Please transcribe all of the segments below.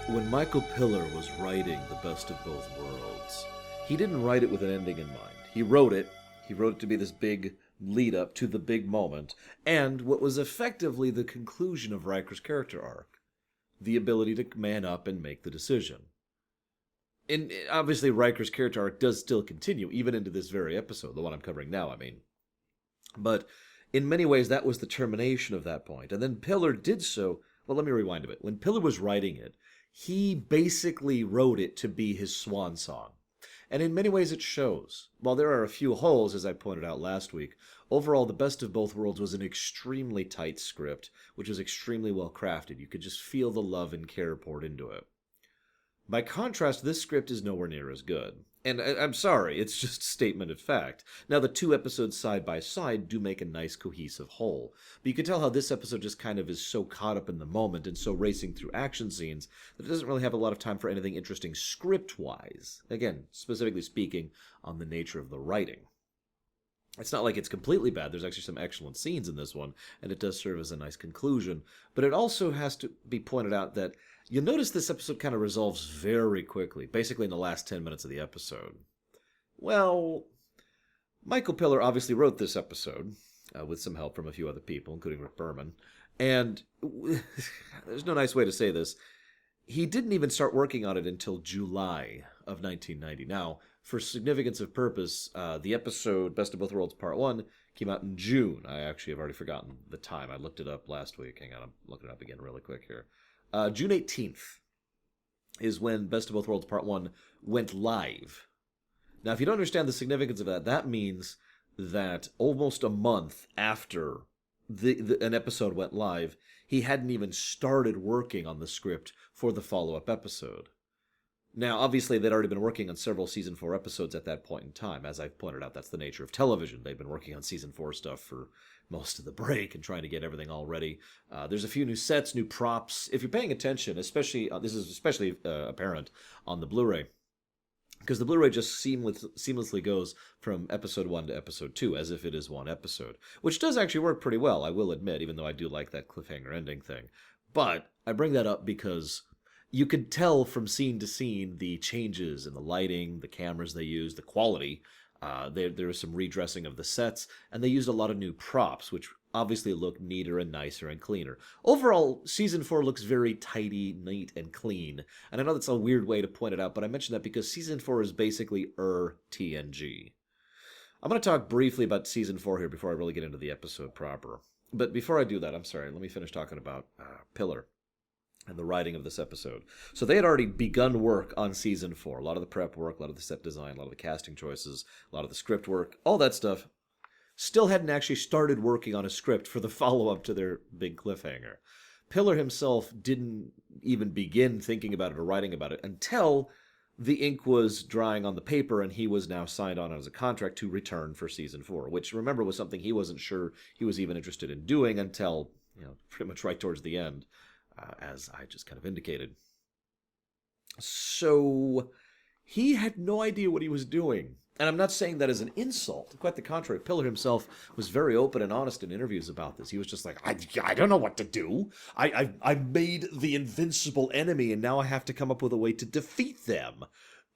When Michael Piller was writing The Best of Both Worlds, he didn't write it with an ending in mind. He wrote it to be this big lead up to the big moment, and what was effectively the conclusion of Riker's character arc, the ability to man up and make the decision. And obviously, Riker's character arc does still continue, even into this very episode, the one I'm covering now, I mean. But in many ways, that was the termination of that point. And then Piller did so. Well, let me rewind a bit. When Piller was writing it, he basically wrote it to be his swan song. And in many ways, it shows. While there are a few holes, as I pointed out last week, overall, The Best of Both Worlds was an extremely tight script, which was extremely well crafted. You could just feel the love and care poured into it. By contrast, this script is nowhere near as good. And I'm sorry, it's just a statement of fact. Now, the two episodes side by side do make a nice cohesive whole. But you can tell how this episode just kind of is so caught up in the moment and so racing through action scenes that it doesn't really have a lot of time for anything interesting script-wise. Again, specifically speaking, on the nature of the writing. It's not like it's completely bad. There's actually some excellent scenes in this one, and it does serve as a nice conclusion. But it also has to be pointed out that you'll notice this episode kind of resolves very quickly, basically in the last 10 minutes of the episode. Well, Michael Piller obviously wrote this episode, with some help from a few other people, including Rick Berman, and there's no nice way to say this. He didn't even start working on it until July of 1990. Now, for significance of purpose, the episode Best of Both Worlds Part 1 came out in June. I actually have already forgotten the time. I looked it up last week. Hang on, I'm looking it up again really quick here. June 18th is when Best of Both Worlds Part 1 went live. Now, if you don't understand the significance of that, that means that almost a month after an episode went live, he hadn't even started working on the script for the follow-up episode. Now, obviously, they'd already been working on several Season 4 episodes at that point in time. As I've pointed out, that's the nature of television. They've been working on Season 4 stuff for most of the break and trying to get everything all ready. There's a few new sets, new props. If you're paying attention, especially this is especially apparent on the Blu-ray, because the Blu-ray just seamlessly goes from Episode 1 to Episode 2, as if it is one episode, which does actually work pretty well, I will admit, even though I do like that cliffhanger ending thing. But I bring that up because you could tell from scene to scene the changes in the lighting, the cameras they use, the quality. There was some redressing of the sets, and they used a lot of new props, which obviously look neater and nicer and cleaner. Overall, Season 4 looks very tidy, neat, and clean. And I know that's a weird way to point it out, but I mention that because Season 4 is basically TNG. I'm going to talk briefly about Season 4 here before I really get into the episode proper. But before I do that, I'm sorry, let me finish talking about Piller and the writing of this episode. So they had already begun work on Season 4. A lot of the prep work, a lot of the set design, a lot of the casting choices, a lot of the script work, all that stuff. Still hadn't actually started working on a script for the follow-up to their big cliffhanger. Piller himself didn't even begin thinking about it or writing about it until the ink was drying on the paper and he was now signed on as a contract to return for Season 4, which, remember, was something he wasn't sure he was even interested in doing until, pretty much right towards the end. As I just kind of indicated. So he had no idea what he was doing. And I'm not saying that as an insult. Quite the contrary. Piller himself was very open and honest in interviews about this. He was just like, I don't know what to do. I made the invincible enemy, and now I have to come up with a way to defeat them.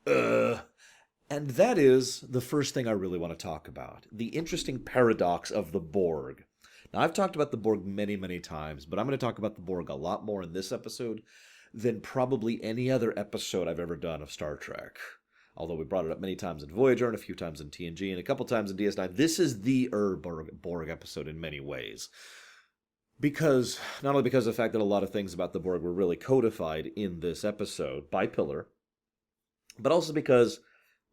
And that is the first thing I really want to talk about. The interesting paradox of the Borg. Now, I've talked about the Borg many, many times, but I'm going to talk about the Borg a lot more in this episode than probably any other episode I've ever done of Star Trek. Although we brought it up many times in Voyager and a few times in TNG and a couple times in DS9, this is the Borg episode in many ways. Not only because of the fact that a lot of things about the Borg were really codified in this episode by Piller, but also because,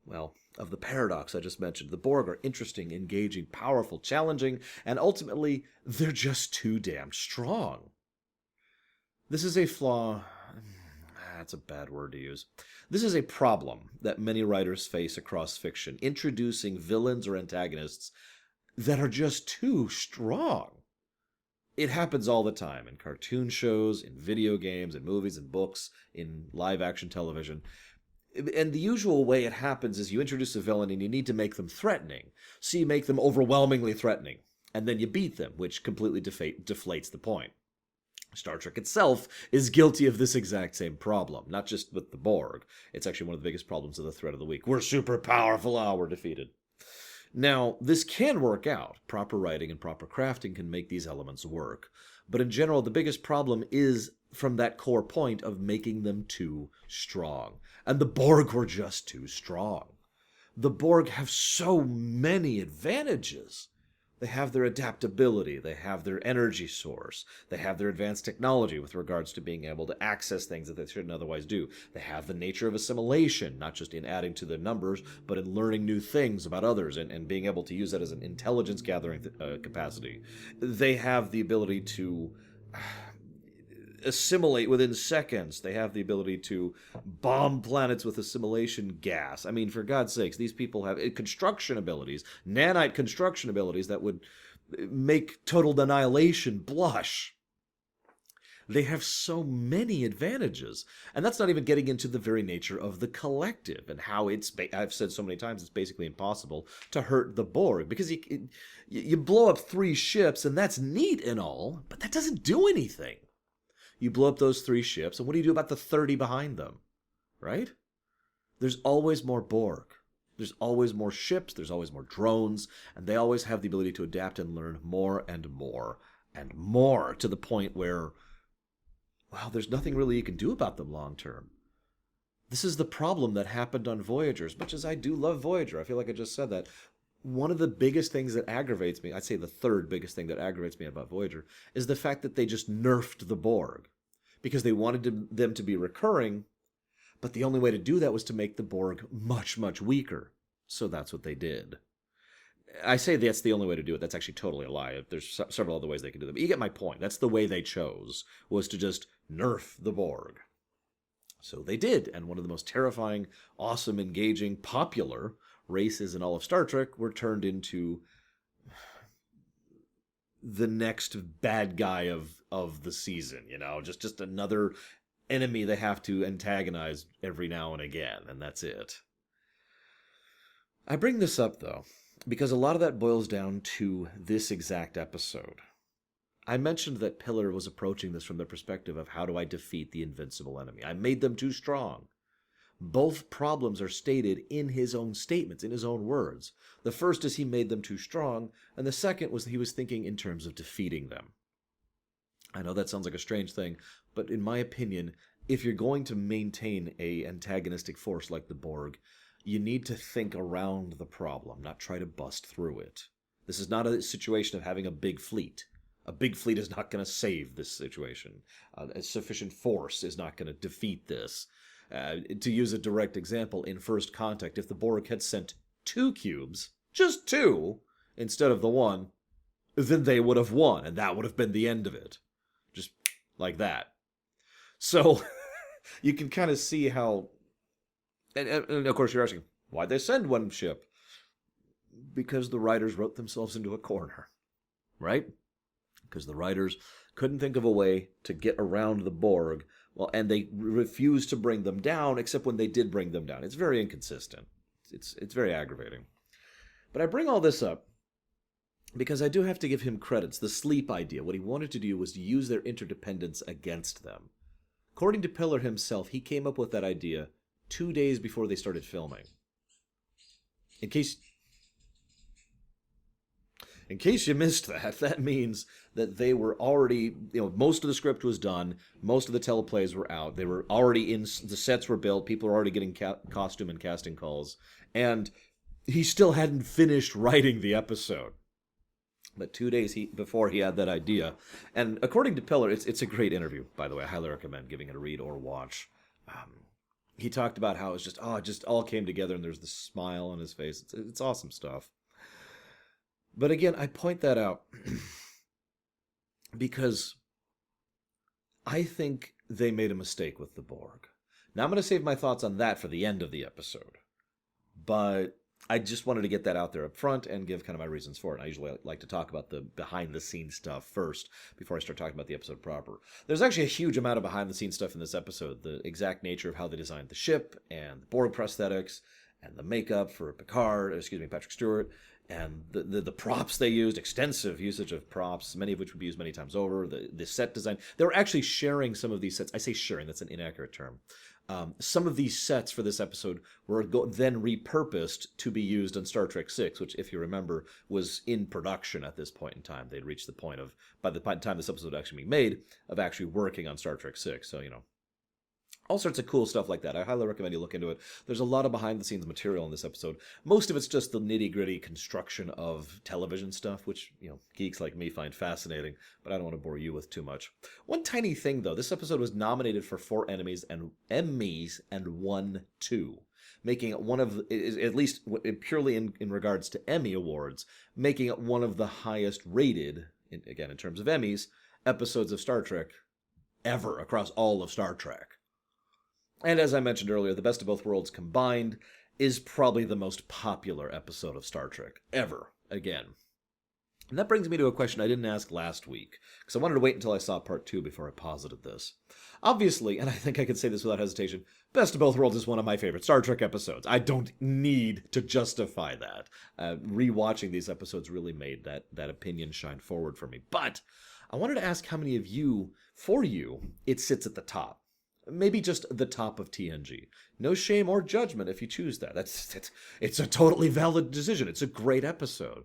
well, of the paradox I just mentioned. The Borg are interesting, engaging, powerful, challenging, and ultimately, they're just too damn strong. This is a flaw. That's a bad word to use. This is a problem that many writers face across fiction, introducing villains or antagonists that are just too strong. It happens all the time in cartoon shows, in video games, in movies, in books, in live-action television. And the usual way it happens is you introduce a villain and you need to make them threatening. So you make them overwhelmingly threatening. And then you beat them, which completely deflates the point. Star Trek itself is guilty of this exact same problem, not just with the Borg. It's actually one of the biggest problems of the threat of the week. We're super powerful, we're defeated. Now, this can work out. Proper writing and proper crafting can make these elements work. But in general, the biggest problem is from that core point of making them too strong. And the Borg were just too strong. The Borg have so many advantages. They have their adaptability, they have their energy source, they have their advanced technology with regards to being able to access things that they shouldn't otherwise do. They have the nature of assimilation, not just in adding to the numbers, but in learning new things about others and being able to use that as an intelligence gathering capacity. They have the ability to assimilate within seconds. They have the ability to bomb planets with assimilation gas. I mean, for God's sakes, these people have construction abilities, nanite construction abilities that would make total annihilation blush. They have so many advantages. And that's not even getting into the very nature of the collective and how I've said so many times, it's basically impossible to hurt the Borg. Because you blow up 3 ships, and that's neat and all, but that doesn't do anything. You blow up those 3 ships, and what do you do about the 30 behind them? Right? There's always more Borg. There's always more ships, there's always more drones, and they always have the ability to adapt and learn more and more and more, to the point where, well, there's nothing really you can do about them long term. This is the problem that happened on Voyager. As much as I do love Voyager, I feel like I just said that, one of the biggest things that aggravates me, I'd say the third biggest thing that aggravates me about Voyager, is the fact that they just nerfed the Borg. Because they wanted them to be recurring, but the only way to do that was to make the Borg much, much weaker. So that's what they did. I say that's the only way to do it. That's actually totally a lie. There's several other ways they could do that. But you get my point. That's the way they chose, was to just nerf the Borg. So they did, and one of the most terrifying, awesome, engaging, popular races in all of Star Trek were turned into the next bad guy of the season, just another enemy they have to antagonize every now and again, and that's it. I bring this up, though, because a lot of that boils down to this exact episode. I mentioned that Piller was approaching this from the perspective of, how do I defeat the invincible enemy? I made them too strong. Both problems are stated in his own statements, in his own words. The first is he made them too strong, and the second was he was thinking in terms of defeating them. I know that sounds like a strange thing, but in my opinion, if you're going to maintain an antagonistic force like the Borg, you need to think around the problem, not try to bust through it. This is not a situation of having a big fleet. A big fleet is not going to save this situation. A sufficient force is not going to defeat this. To use a direct example, in First Contact, if the Borg had sent 2 cubes, just 2, instead of the 1, then they would have won, and that would have been the end of it. Just like that. So, you can kind of see how... And of course you're asking, why'd they send 1 ship? Because the writers wrote themselves into a corner. Right? Because the writers couldn't think of a way to get around the Borg. Well, and they refused to bring them down, except when they did bring them down. It's very inconsistent. It's very aggravating. But I bring all this up because I do have to give him credits. The sleep idea, what he wanted to do was to use their interdependence against them. According to Piller himself, he came up with that idea 2 days before they started filming. In case you missed that, that means that they were already, most of the script was done, most of the teleplays were out, they were already in, the sets were built, people were already getting costume and casting calls, and he still hadn't finished writing the episode. But 2 days before he had that idea, and according to Piller, it's a great interview, by the way, I highly recommend giving it a read or watch. He talked about how it just all came together, and there's this smile on his face. It's awesome stuff. But again, I point that out because I think they made a mistake with the Borg. Now, I'm going to save my thoughts on that for the end of the episode. But I just wanted to get that out there up front and give kind of my reasons for it. I usually like to talk about the behind-the-scenes stuff first before I start talking about the episode proper. There's actually a huge amount of behind-the-scenes stuff in this episode. The exact nature of how they designed the ship and the Borg prosthetics and the makeup for Patrick Stewart. and the props they used, extensive usage of props, many of which would be used many times over, the set design. They were actually sharing some of these sets. I say sharing, that's an inaccurate term. Some of these sets for this episode were then repurposed to be used on Star Trek VI, which, if you remember, was in production at this point in time. They'd reached the point of, by the time this episode was actually being made, of actually working on Star Trek VI. So, all sorts of cool stuff like that. I highly recommend you look into it. There's a lot of behind-the-scenes material in this episode. Most of it's just the nitty-gritty construction of television stuff, which, geeks like me find fascinating, but I don't want to bore you with too much. One tiny thing, though. This episode was nominated for 4 Emmys and won 2, making it one of, at least purely in regards to Emmy Awards, making it one of the highest-rated, again, in terms of Emmys, episodes of Star Trek ever across all of Star Trek. And as I mentioned earlier, The Best of Both Worlds combined is probably the most popular episode of Star Trek ever, again. And that brings me to a question I didn't ask last week, because I wanted to wait until I saw part 2 before I posited this. Obviously, and I think I can say this without hesitation, Best of Both Worlds is one of my favorite Star Trek episodes. I don't need to justify that. Rewatching these episodes really made that opinion shine forward for me. But I wanted to ask how many of you, for you, it sits at the top. Maybe just the top of TNG. No shame or judgment if you choose that. It's a totally valid decision. It's a great episode.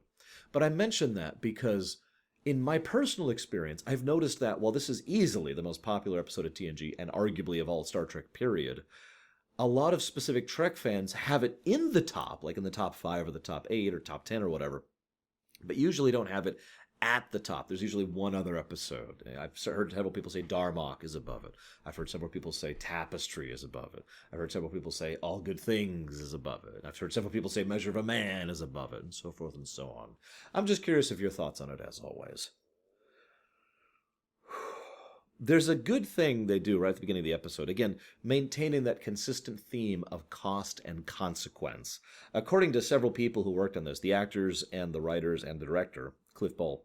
But I mention that because in my personal experience, I've noticed that while this is easily the most popular episode of TNG and arguably of all Star Trek period, a lot of specific Trek fans have it in the top, like in the top 5 or the top 8 or top 10 or whatever, but usually don't have it at the top. There's usually one other episode. I've heard several people say Darmok is above it. I've heard several people say Tapestry is above it. I've heard several people say All Good Things is above it. I've heard several people say Measure of a Man is above it, and so forth and so on. I'm just curious of your thoughts on it, as always. There's a good thing they do right at the beginning of the episode. Again, maintaining that consistent theme of cost and consequence. According to several people who worked on this, the actors and the writers and the director, Cliff Ball,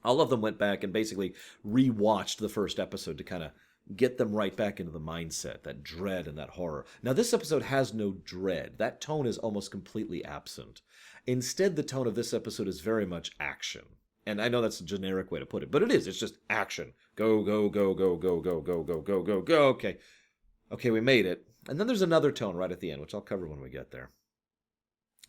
all of them went back and basically rewatched the first episode to kind of get them right back into the mindset, that dread and that horror. Now, this episode has no dread. That tone is almost completely absent. Instead, the tone of this episode is very much action. And I know that's a generic way to put it, but it is. It's just action. Go, go, go, go, go, go, go, go, go, go, go. Okay. Okay, we made it. And then there's another tone right at the end, which I'll cover when we get there.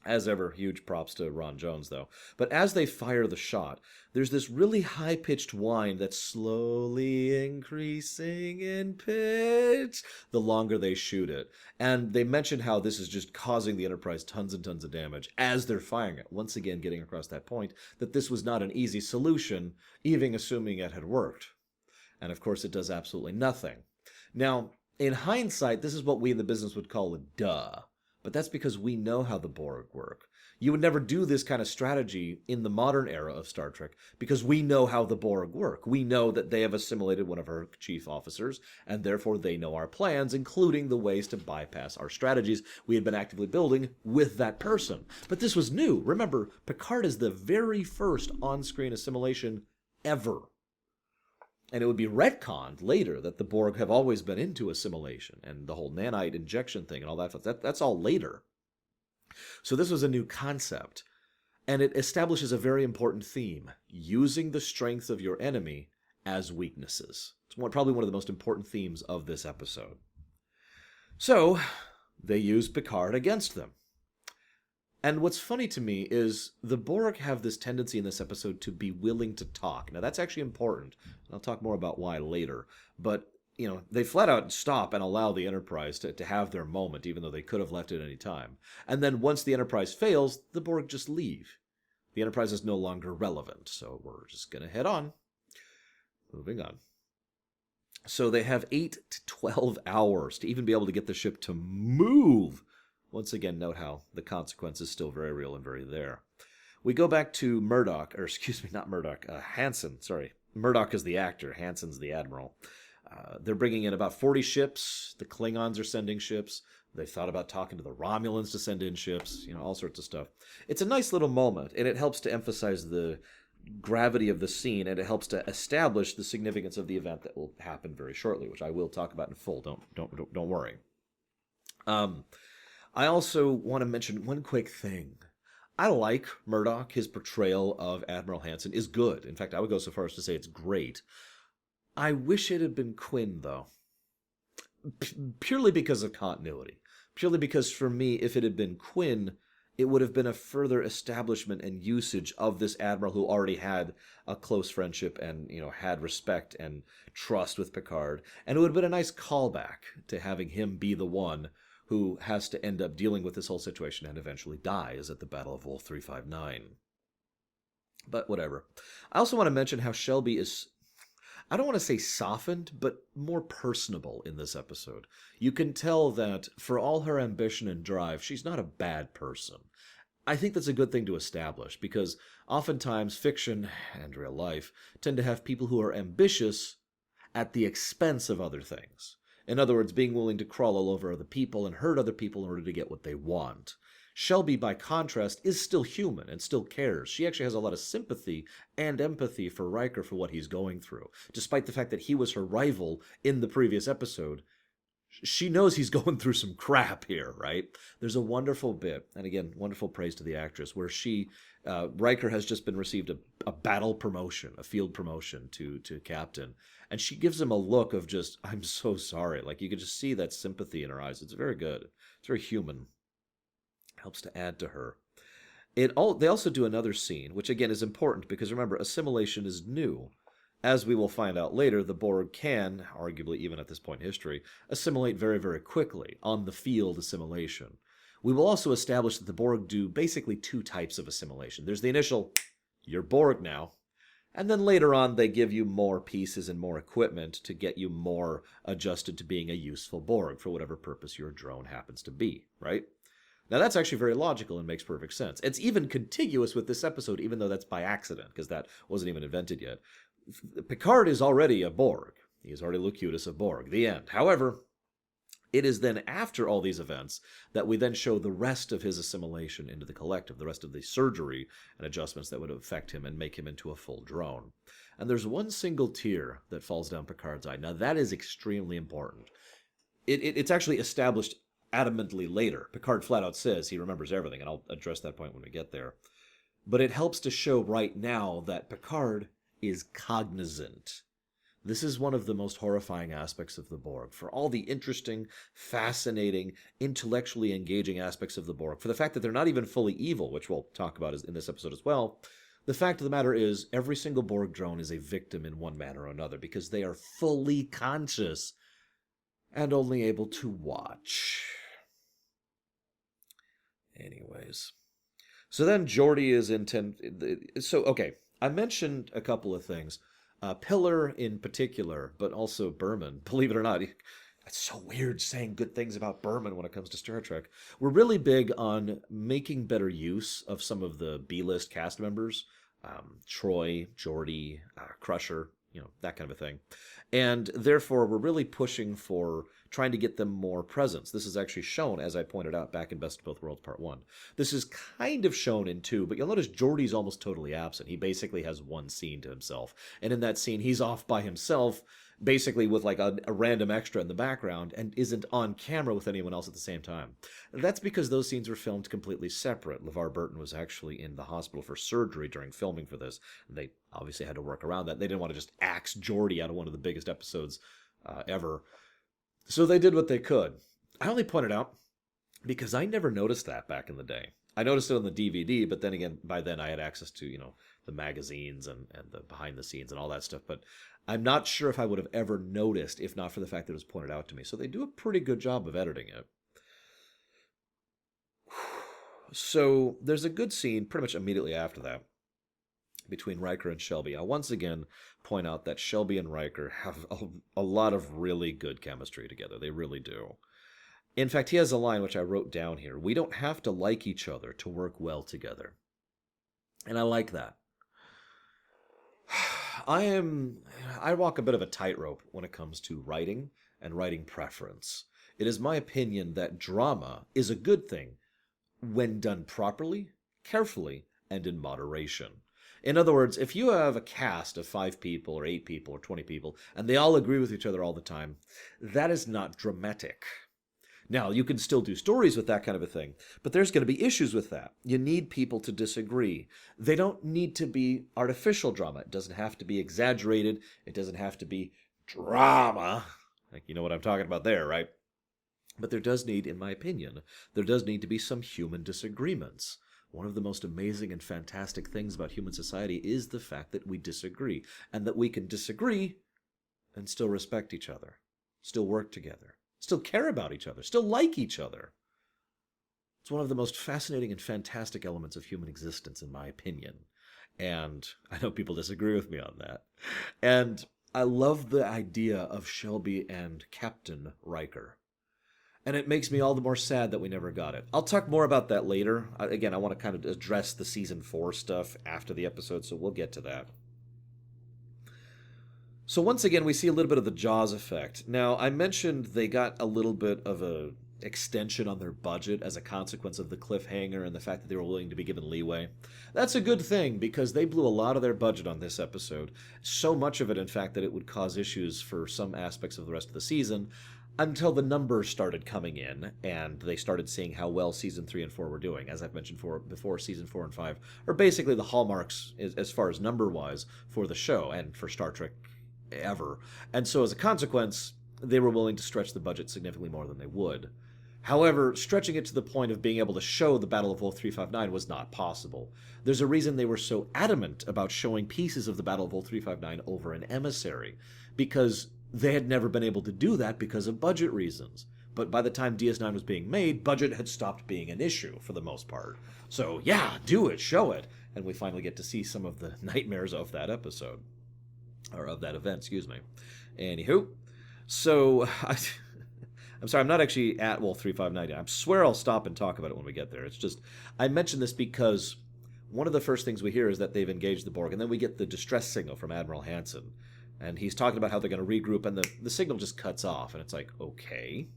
As ever, huge props to Ron Jones, though. But as they fire the shot, there's this really high-pitched whine that's slowly increasing in pitch the longer they shoot it. And they mention how this is just causing the Enterprise tons and tons of damage as they're firing it. Once again, getting across that point that this was not an easy solution, even assuming it had worked. And of course, it does absolutely nothing. Now, in hindsight, this is what we in the business would call a duh. But that's because we know how the Borg work. You would never do this kind of strategy in the modern era of Star Trek because we know how the Borg work. We know that they have assimilated one of our chief officers, and therefore they know our plans, including the ways to bypass our strategies we had been actively building with that person. But this was new. Remember, Picard is the very first on-screen assimilation ever. And it would be retconned later that the Borg have always been into assimilation and the whole nanite injection thing and all that. That's all later. So this was a new concept. And it establishes a very important theme, using the strengths of your enemy as weaknesses. It's probably one of the most important themes of this episode. So they use Picard against them. And what's funny to me is the Borg have this tendency in this episode to be willing to talk. Now, that's actually important. I'll talk more about why later. But, they flat out stop and allow the Enterprise to have their moment, even though they could have left at any time. And then once the Enterprise fails, the Borg just leave. The Enterprise is no longer relevant, so we're just going to head on. Moving on. So they have 8 to 12 hours to even be able to get the ship to move. Once again, note how the consequence is still very real and very there. We go back to Hansen, sorry. Murdoch is the actor, Hansen's the admiral. They're bringing in about 40 ships. The Klingons are sending ships. They've thought about talking to the Romulans to send in ships, all sorts of stuff. It's a nice little moment, and it helps to emphasize the gravity of the scene, and it helps to establish the significance of the event that will happen very shortly, which I will talk about in full. Don't worry. I also want to mention one quick thing. I like Murdoch. His portrayal of Admiral Hansen is good. In fact, I would go so far as to say it's great. I wish it had been Quinn, though. Purely because of continuity. Purely because, for me, if it had been Quinn, it would have been a further establishment and usage of this admiral who already had a close friendship and, had respect and trust with Picard. And it would have been a nice callback to having him be the one who has to end up dealing with this whole situation and eventually dies at the Battle of Wolf 359. But whatever. I also want to mention how Shelby is, I don't want to say softened, but more personable in this episode. You can tell that for all her ambition and drive, she's not a bad person. I think that's a good thing to establish, because oftentimes fiction and real life tend to have people who are ambitious at the expense of other things. In other words, being willing to crawl all over other people and hurt other people in order to get what they want. Shelby, by contrast, is still human and still cares. She actually has a lot of sympathy and empathy for Riker for what he's going through. Despite the fact that he was her rival in the previous episode, she knows he's going through some crap here, right? There's a wonderful bit, and again, wonderful praise to the actress, where Riker has just been received a battle promotion, a field promotion to captain, and she gives him a look of just, I'm so sorry. Like, you could just see that sympathy in her eyes. It's very good. It's very human. Helps to add to her. They also do another scene, which again is important because remember, assimilation is new. As we will find out later, the Borg can, arguably even at this point in history, assimilate very, very quickly, on the field assimilation. We will also establish that the Borg do basically two types of assimilation. There's the initial, you're Borg now, and then later on they give you more pieces and more equipment to get you more adjusted to being a useful Borg for whatever purpose your drone happens to be, right? Now, that's actually very logical and makes perfect sense. It's even contiguous with this episode, even though that's by accident, because that wasn't even invented yet. Picard is already a Borg. He is already Locutus of Borg. The end. However, it is then after all these events that we then show the rest of his assimilation into the collective, the rest of the surgery and adjustments that would affect him and make him into a full drone. And there's one single tear that falls down Picard's eye. Now, that is extremely important. It's actually established adamantly later. Picard flat out says he remembers everything, and I'll address that point when we get there. But it helps to show right now that Picard is cognizant. This is one of the most horrifying aspects of the Borg. For all the interesting, fascinating, intellectually engaging aspects of the Borg, for the fact that they're not even fully evil, which we'll talk about in this episode as well, the fact of the matter is every single Borg drone is a victim in one manner or another because they are fully conscious and only able to watch. Anyways. So then Geordi is okay, I mentioned a couple of things. Pillar in particular, but also Berman. Believe it or not, it's so weird saying good things about Berman when it comes to Star Trek. We're really big on making better use of some of the B-list cast members. Troy, Geordi, Crusher, that kind of a thing. And therefore, we're really pushing for trying to get them more presence. This is actually shown, as I pointed out, back in Best of Both Worlds Part 1. This is kind of shown in 2, but you'll notice Geordi's almost totally absent. He basically has one scene to himself. And in that scene, he's off by himself, basically with like a random extra in the background, and isn't on camera with anyone else at the same time. That's because those scenes were filmed completely separate. LeVar Burton was actually in the hospital for surgery during filming for this. They obviously had to work around that. They didn't want to just axe Geordi out of one of the biggest episodes ever. So they did what they could. I only pointed out because I never noticed that back in the day. I noticed it on the DVD, but then again, by then I had access to, the magazines and the behind the scenes and all that stuff. But I'm not sure if I would have ever noticed if not for the fact that it was pointed out to me. So they do a pretty good job of editing it. So there's a good scene pretty much immediately after that between Riker and Shelby. I'll once again point out that Shelby and Riker have a lot of really good chemistry together. They really do. In fact, he has a line which I wrote down here. We don't have to like each other to work well together. And I like that. I walk a bit of a tightrope when it comes to writing and writing preference. It is my opinion that drama is a good thing when done properly, carefully, and in moderation. In other words, if you have a cast of 5 people or 8 people or 20 people, and they all agree with each other all the time, that is not dramatic. Now, you can still do stories with that kind of a thing, but there's going to be issues with that. You need people to disagree. They don't need to be artificial drama. It doesn't have to be exaggerated. It doesn't have to be drama. Like, you know what I'm talking about there, right? But there does need, in my opinion, there does need to be some human disagreements. One of the most amazing and fantastic things about human society is the fact that we disagree, and that we can disagree and still respect each other, still work together, still care about each other, still like each other. It's one of the most fascinating and fantastic elements of human existence, in my opinion. And I know people disagree with me on that. And I love the idea of Shelby and Captain Riker. And it makes me all the more sad that we never got it. I'll talk more about that later. Again, I want to kind of address the season 4 stuff after the episode, so we'll get to that. So once again, we see a little bit of the Jaws effect. Now, I mentioned they got a little bit of a extension on their budget as a consequence of the cliffhanger and the fact that they were willing to be given leeway. That's a good thing, because they blew a lot of their budget on this episode. So much of it, in fact, that it would cause issues for some aspects of the rest of the season, until the numbers started coming in and they started seeing how well season 3 and 4 were doing. As I've mentioned before, season 4 and 5 are basically the hallmarks as far as number-wise for the show and for Star Trek ever. And so as a consequence, they were willing to stretch the budget significantly more than they would. However, stretching it to the point of being able to show the Battle of Wolf 359 was not possible. There's a reason they were so adamant about showing pieces of the Battle of Wolf 359 over an emissary, because they had never been able to do that because of budget reasons. But by the time DS9 was being made, budget had stopped being an issue for the most part. So yeah, do it, show it. And we finally get to see some of the nightmares of that episode. Or of that event, excuse me. Anywho, so I'm sorry, I'm not actually at Wolf 359. I swear I'll stop and talk about it when we get there. It's just, I mention this because one of the first things we hear is that they've engaged the Borg, and then we get the distress signal from Admiral Hansen. And he's talking about how they're going to regroup, and the signal just cuts off. And it's like, okay,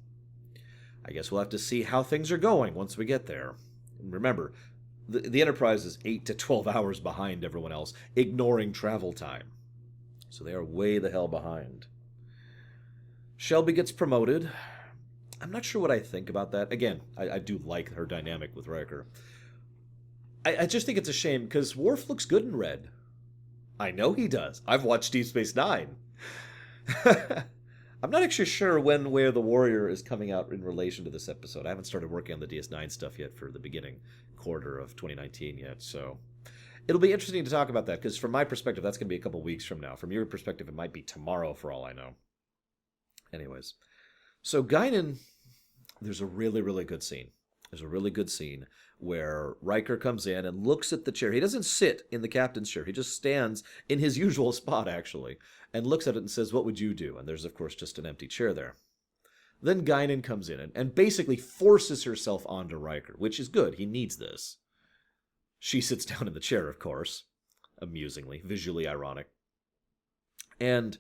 I guess we'll have to see how things are going once we get there. And remember, the Enterprise is 8 to 12 hours behind everyone else, ignoring travel time. So they are way the hell behind. Shelby gets promoted. I'm not sure what I think about that. Again, I do like her dynamic with Riker. I just think it's a shame, because Worf looks good in red. I know he does. I've watched Deep Space Nine. I'm not actually sure when Way of the Warrior is coming out in relation to this episode. I haven't started working on the DS9 stuff yet for the beginning quarter of 2019 yet, so it'll be interesting to talk about that, because from my perspective, that's going to be a couple weeks from now. From your perspective, it might be tomorrow for all I know. Anyways, so Guinan, there's a really, really good scene. There's a really good scene where Riker comes in and looks at the chair. He doesn't sit in the captain's chair. He just stands in his usual spot, actually, and looks at it and says, "What would you do?" And there's, of course, just an empty chair there. Then Guinan comes in and basically forces herself onto Riker, which is good. He needs this. She sits down in the chair, of course, amusingly, visually ironic. And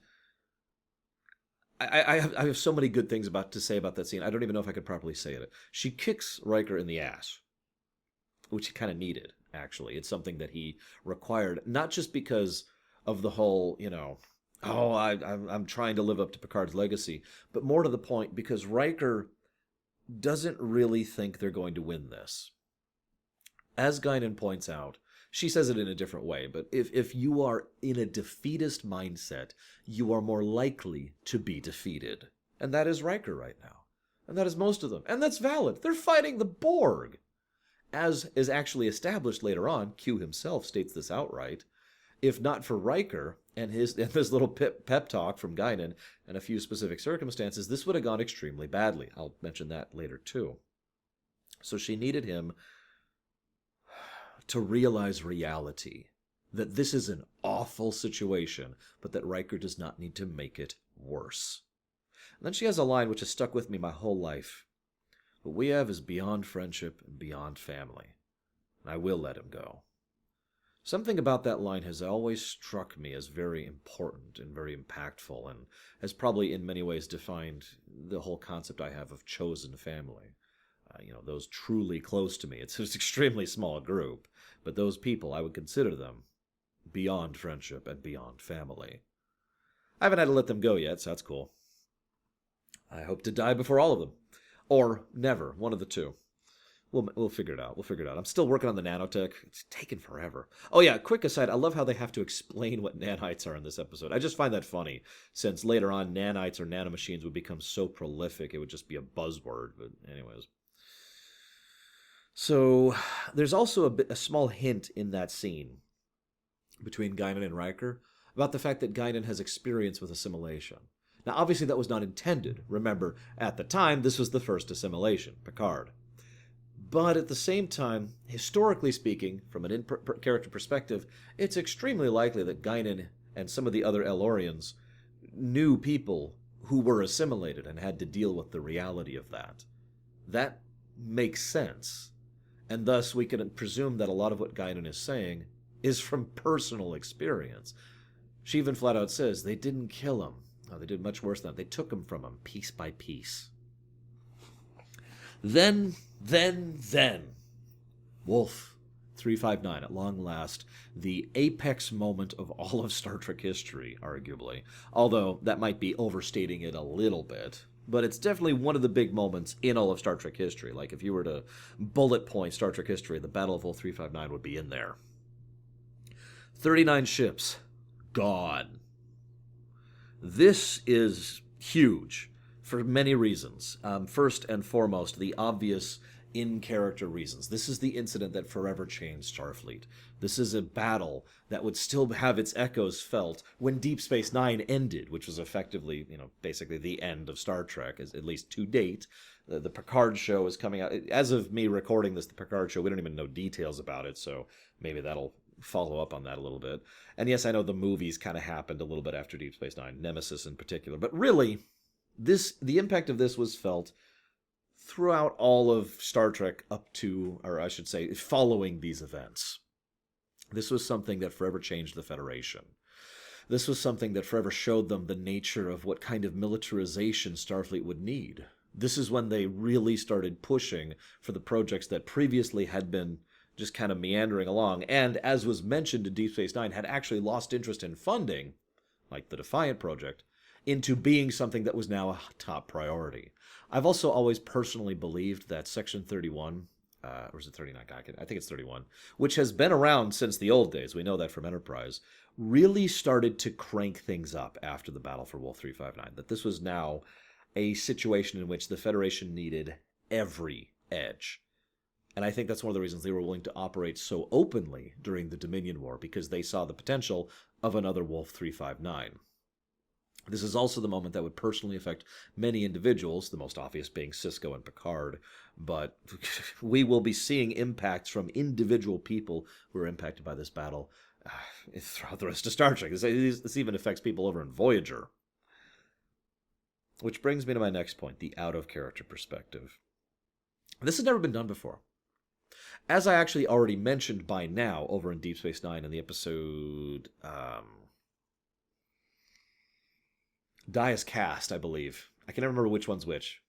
I have so many good things to say about that scene. I don't even know if I could properly say it. She kicks Riker in the ass, which he kind of needed, actually. It's something that he required, not just because of the whole, I'm trying to live up to Picard's legacy, but more to the point, because Riker doesn't really think they're going to win this. As Guinan points out, she says it in a different way, but if you are in a defeatist mindset, you are more likely to be defeated. And that is Riker right now. And that is most of them. And that's valid. They're fighting the Borg. As is actually established later on, Q himself states this outright. If not for Riker and this little pep talk from Guinan and a few specific circumstances, this would have gone extremely badly. I'll mention that later too. So she needed him to realize reality, that this is an awful situation, but that Riker does not need to make it worse. And then she has a line which has stuck with me my whole life. What we have is beyond friendship and beyond family, and I will let him go. Something about that line has always struck me as very important and very impactful, and has probably in many ways defined the whole concept I have of chosen family. Those truly close to me. It's an extremely small group, but those people, I would consider them beyond friendship and beyond family. I haven't had to let them go yet, so that's cool. I hope to die before all of them. Or never, one of the two. We'll figure it out. We'll figure it out. I'm still working on the nanotech. It's taken forever. Oh yeah, quick aside. I love how they have to explain what nanites are in this episode. I just find that funny, since later on nanites or nanomachines would become so prolific it would just be a buzzword. But anyways, so there's also a small hint in that scene between Guinan and Riker about the fact that Guinan has experience with assimilation. Now, obviously, that was not intended. Remember, at the time, this was the first assimilation, Picard. But at the same time, historically speaking, from an in-character perspective, it's extremely likely that Guinan and some of the other Elorians knew people who were assimilated and had to deal with the reality of that. That makes sense. And thus, we can presume that a lot of what Guinan is saying is from personal experience. She even flat out says they didn't kill him. No, they did much worse than that. They took him from him, piece by piece. Then, Wolf 359, at long last, the apex moment of all of Star Trek history, arguably. Although, that might be overstating it a little bit. But it's definitely one of the big moments in all of Star Trek history. Like, if you were to bullet point Star Trek history, the Battle of Wolf 359 would be in there. 39 ships. Gone. This is huge for many reasons. First and foremost, the obvious in-character reasons. This is the incident that forever changed Starfleet. This is a battle that would still have its echoes felt when Deep Space Nine ended, which was effectively, basically the end of Star Trek, at least to date. The Picard show is coming out. As of me recording this, the Picard show, we don't even know details about it, so maybe that'll follow up on that a little bit. And yes, I know the movies kind of happened a little bit after Deep Space Nine, Nemesis in particular, but really, the impact of this was felt throughout all of Star Trek up to, or I should say, following these events. This was something that forever changed the Federation. This was something that forever showed them the nature of what kind of militarization Starfleet would need. This is when they really started pushing for the projects that previously had been just kind of meandering along, and, as was mentioned in Deep Space Nine, had actually lost interest in funding, like the Defiant project, into being something that was now a top priority. I've also always personally believed that Section 31, or is it 39? I think it's 31, which has been around since the old days, we know that from Enterprise, really started to crank things up after the battle for Wolf 359. That this was now a situation in which the Federation needed every edge. And I think that's one of the reasons they were willing to operate so openly during the Dominion War, because they saw the potential of another Wolf 359. This is also the moment that would personally affect many individuals, the most obvious being Sisko and Picard, but we will be seeing impacts from individual people who are impacted by this battle throughout the rest of Star Trek. This even affects people over in Voyager. Which brings me to my next point, the out-of-character perspective. This has never been done before. As I actually already mentioned by now over in Deep Space Nine in the episode Dias Cast, I believe. I can never remember which one's which.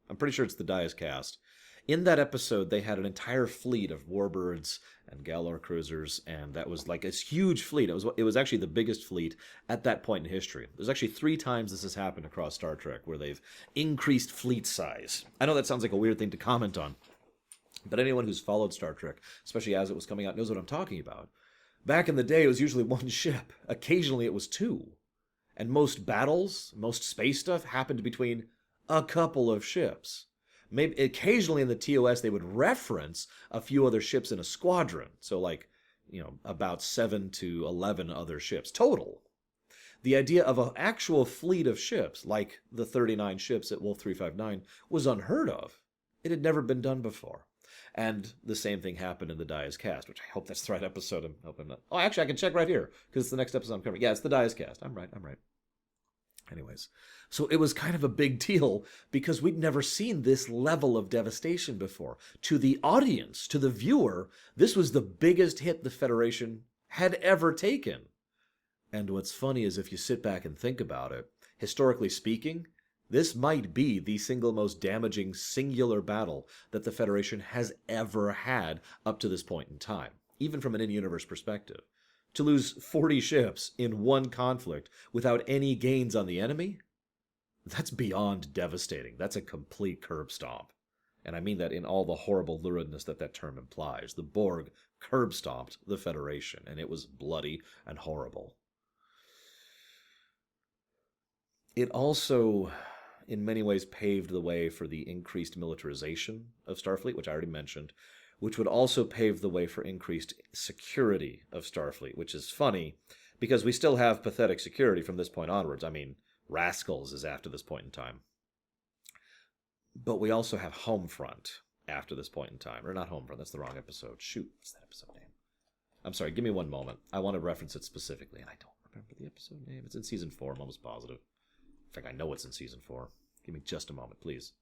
I'm pretty sure it's the Dias Cast. In that episode, they had an entire fleet of warbirds and Galor cruisers, and that was like this huge fleet. It was actually the biggest fleet at that point in history. There's actually 3 times this has happened across Star Trek where they've increased fleet size. I know that sounds like a weird thing to comment on, but anyone who's followed Star Trek, especially as it was coming out, knows what I'm talking about. Back in the day, it was usually 1 ship. Occasionally, it was 2. And most battles, most space stuff, happened between a couple of ships. Maybe occasionally in the TOS, they would reference a few other ships in a squadron. So about 7 to 11 other ships total. The idea of an actual fleet of ships, like the 39 ships at Wolf 359, was unheard of. It had never been done before. And the same thing happened in the Dias Cast, which I hope that's the right episode. I'm hoping not. Oh, actually, I can check right here, because it's the next episode I'm covering. Yeah, it's the Dias Cast. I'm right. Anyways, so it was kind of a big deal, because we'd never seen this level of devastation before. To the audience, to the viewer, this was the biggest hit the Federation had ever taken. And what's funny is if you sit back and think about it, historically speaking, this might be the single most damaging singular battle that the Federation has ever had up to this point in time, even from an in-universe perspective. To lose 40 ships in one conflict without any gains on the enemy, That's beyond devastating. That's a complete curb stomp. And I mean that in all the horrible luridness that that term implies. The Borg curb stomped the Federation, and it was bloody and horrible. It also, in many ways, paved the way for the increased militarization of Starfleet, which I already mentioned, which would also pave the way for increased security of Starfleet, which is funny, because we still have pathetic security from this point onwards. I mean, Rascals is after this point in time. But we also have Homefront after this point in time. Or not Homefront, that's the wrong episode. Shoot, what's that episode name? I'm sorry, give me one moment. I want to reference it specifically, and I don't remember the episode name. It's in Season 4, I'm almost positive. In fact, I know it's in Season 4. Give me just a moment, please.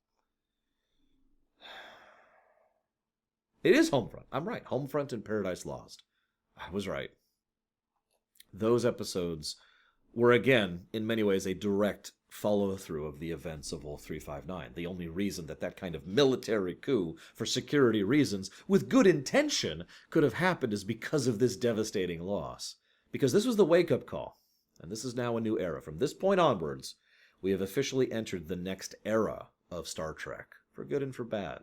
It is Homefront. I'm right. Homefront and Paradise Lost. I was right. Those episodes were, again, in many ways, a direct follow-through of the events of Wolf 359. The only reason that that kind of military coup, for security reasons, with good intention, could have happened is because of this devastating loss. Because this was the wake-up call. And this is now a new era. From this point onwards, we have officially entered the next era of Star Trek, for good and for bad.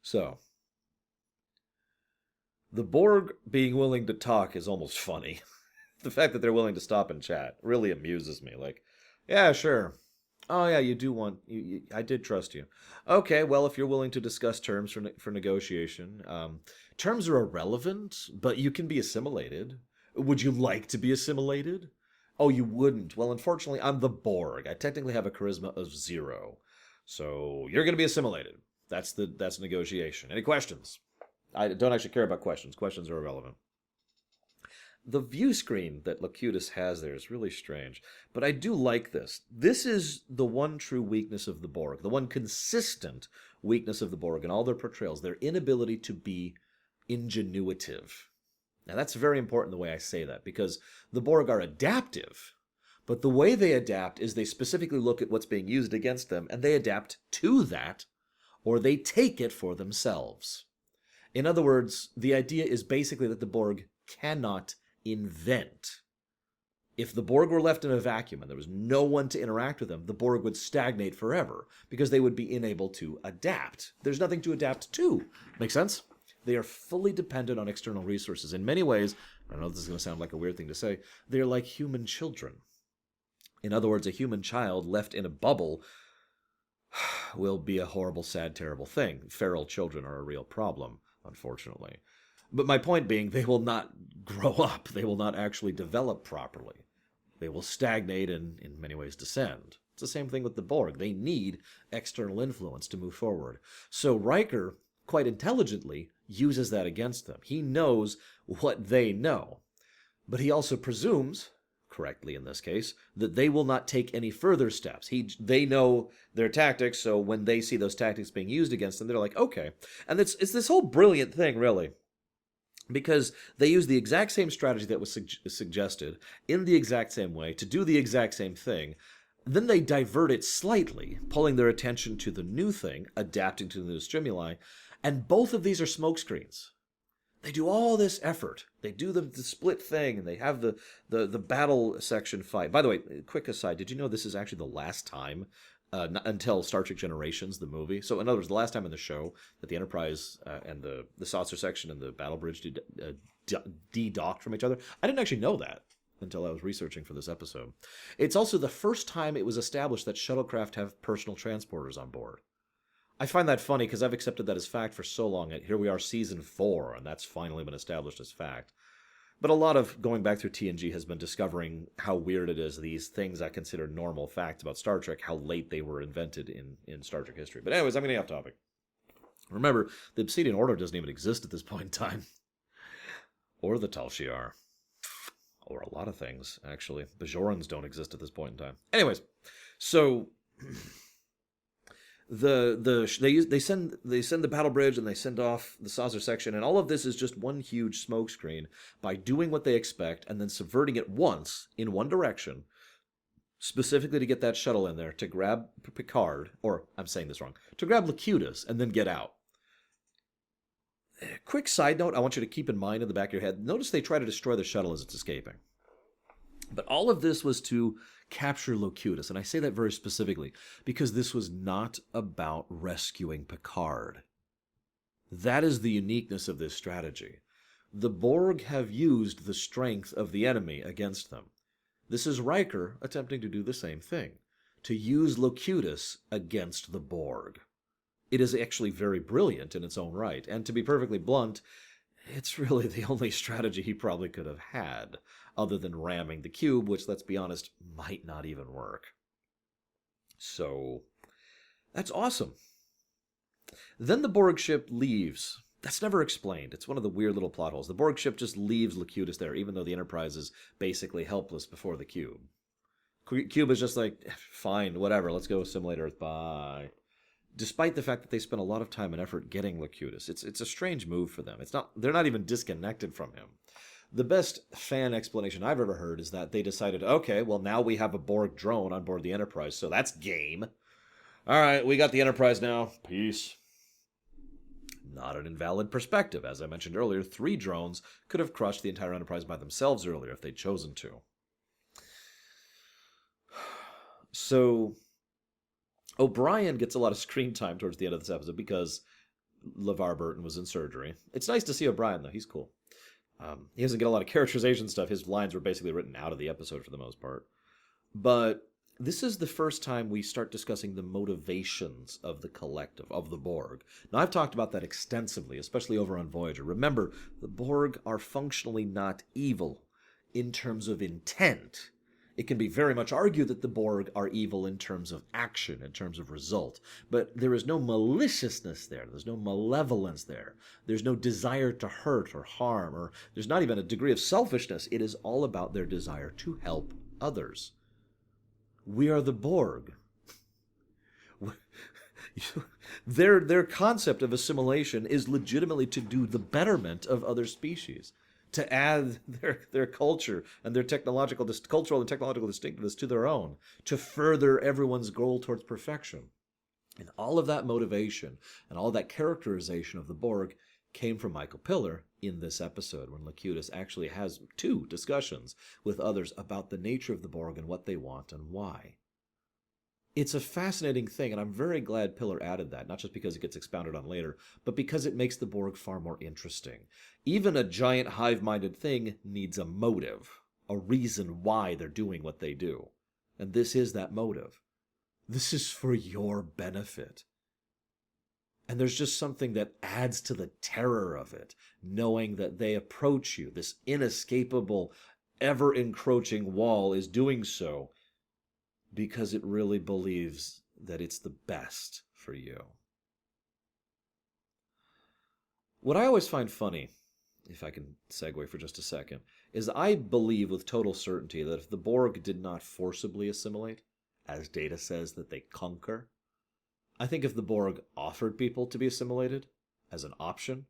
So, the Borg being willing to talk is almost funny. The fact that they're willing to stop and chat really amuses me. Like, yeah, sure. Oh, yeah, you do want... I did trust you. Okay, well, if you're willing to discuss terms for negotiation. Terms are irrelevant, but you can be assimilated. Would you like to be assimilated? Oh, you wouldn't. Well, unfortunately, I'm the Borg. I technically have a charisma of 0. So, you're going to be assimilated. That's negotiation. Any questions? I don't actually care about questions. Questions are irrelevant. The view screen that Locutus has there is really strange, but I do like this. This is the one true weakness of the Borg, the one consistent weakness of the Borg in all their portrayals, their inability to be ingenuitive. Now, that's very important the way I say that, because the Borg are adaptive, but the way they adapt is they specifically look at what's being used against them, and they adapt to that, or they take it for themselves. In other words, the idea is basically that the Borg cannot invent. If the Borg were left in a vacuum and there was no one to interact with them, the Borg would stagnate forever because they would be unable to adapt. There's nothing to adapt to. Make sense? They are fully dependent on external resources. In many ways, I know this is going to sound like a weird thing to say, they're like human children. In other words, a human child left in a bubble will be a horrible, sad, terrible thing. Feral children are a real problem, unfortunately. But my point being, they will not grow up. They will not actually develop properly. They will stagnate and, in many ways, descend. It's the same thing with the Borg. They need external influence to move forward. So Riker, quite intelligently, uses that against them. He knows what they know. But he also presumes, correctly in this case, that they will not take any further steps. They know their tactics, so when they see those tactics being used against them, they're like, okay. And it's this whole brilliant thing, really. Because they use the exact same strategy that was suggested in the exact same way to do the exact same thing. Then they divert it slightly, pulling their attention to the new thing, adapting to the new stimuli. And both of these are smokescreens. They do all this effort. They do the split thing, and they have the battle section fight. By the way, quick aside, did you know this is actually the last time, until Star Trek Generations, the movie? So in other words, the last time in the show that the Enterprise and the saucer section and the battle bridge de-docked from each other. I didn't actually know that until I was researching for this episode. It's also the first time it was established that shuttlecraft have personal transporters on board. I find that funny because I've accepted that as fact for so long. Here we are, season 4, and that's finally been established as fact. But a lot of going back through TNG has been discovering how weird it is, these things I consider normal facts about Star Trek, how late they were invented in Star Trek history. But anyways, I'm getting off topic. Remember, the Obsidian Order doesn't even exist at this point in time. Or the Tal Shiar. Or a lot of things, actually. Bajorans don't exist at this point in time. Anyways, so they send the battle bridge and they send off the saucer section, and all of this is just one huge smokescreen by doing what they expect and then subverting it once in one direction, specifically to get that shuttle in there to grab Picard, or I'm saying this wrong, to grab Locutus and then get out. Quick side note I want you to keep in mind in the back of your head. Notice they try to destroy the shuttle as it's escaping. But all of this was to capture Locutus, and I say that very specifically because this was not about rescuing Picard. That is the uniqueness of this strategy. The Borg have used the strength of the enemy against them. This is Riker attempting to do the same thing, to use Locutus against the Borg. It is actually very brilliant in its own right, and to be perfectly blunt, it's really the only strategy he probably could have had, other than ramming the cube, which, let's be honest, might not even work. So, that's awesome. Then the Borg ship leaves. That's never explained. It's one of the weird little plot holes. The Borg ship just leaves Locutus there, even though the Enterprise is basically helpless before the cube. Cube is just like, fine, whatever, let's go assimilate Earth, bye. Despite the fact that they spent a lot of time and effort getting Locutus. It's a strange move for them. They're not even disconnected from him. The best fan explanation I've ever heard is that they decided, okay, well, now we have a Borg drone on board the Enterprise, so that's game. All right, we got the Enterprise now. Peace. Not an invalid perspective. As I mentioned earlier, 3 drones could have crushed the entire Enterprise by themselves earlier if they'd chosen to. So, O'Brien gets a lot of screen time towards the end of this episode because LeVar Burton was in surgery. It's nice to see O'Brien, though. He's cool. He doesn't get a lot of characterization stuff. His lines were basically written out of the episode for the most part. But this is the first time we start discussing the motivations of the collective, of the Borg. Now, I've talked about that extensively, especially over on Voyager. Remember, the Borg are functionally not evil in terms of intent. It can be very much argued that the Borg are evil in terms of action, in terms of result. But there is no maliciousness there. There's no malevolence there. There's no desire to hurt or harm, or there's not even a degree of selfishness. It is all about their desire to help others. We are the Borg. Their concept of assimilation is legitimately to do the betterment of other species, to add their culture and their cultural and technological distinctiveness to their own, to further everyone's goal towards perfection. And all of that motivation and all that characterization of the Borg came from Michael Piller in this episode, when Locutus actually has 2 discussions with others about the nature of the Borg and what they want and why. It's a fascinating thing, and I'm very glad Piller added that, not just because it gets expounded on later, but because it makes the Borg far more interesting. Even a giant hive-minded thing needs a motive, a reason why they're doing what they do. And this is that motive. This is for your benefit. And there's just something that adds to the terror of it, knowing that they approach you. This inescapable, ever-encroaching wall is doing so because it really believes that it's the best for you. What I always find funny, if I can segue for just a second, is I believe with total certainty that if the Borg did not forcibly assimilate, as Data says that they conquer, I think if the Borg offered people to be assimilated as an option,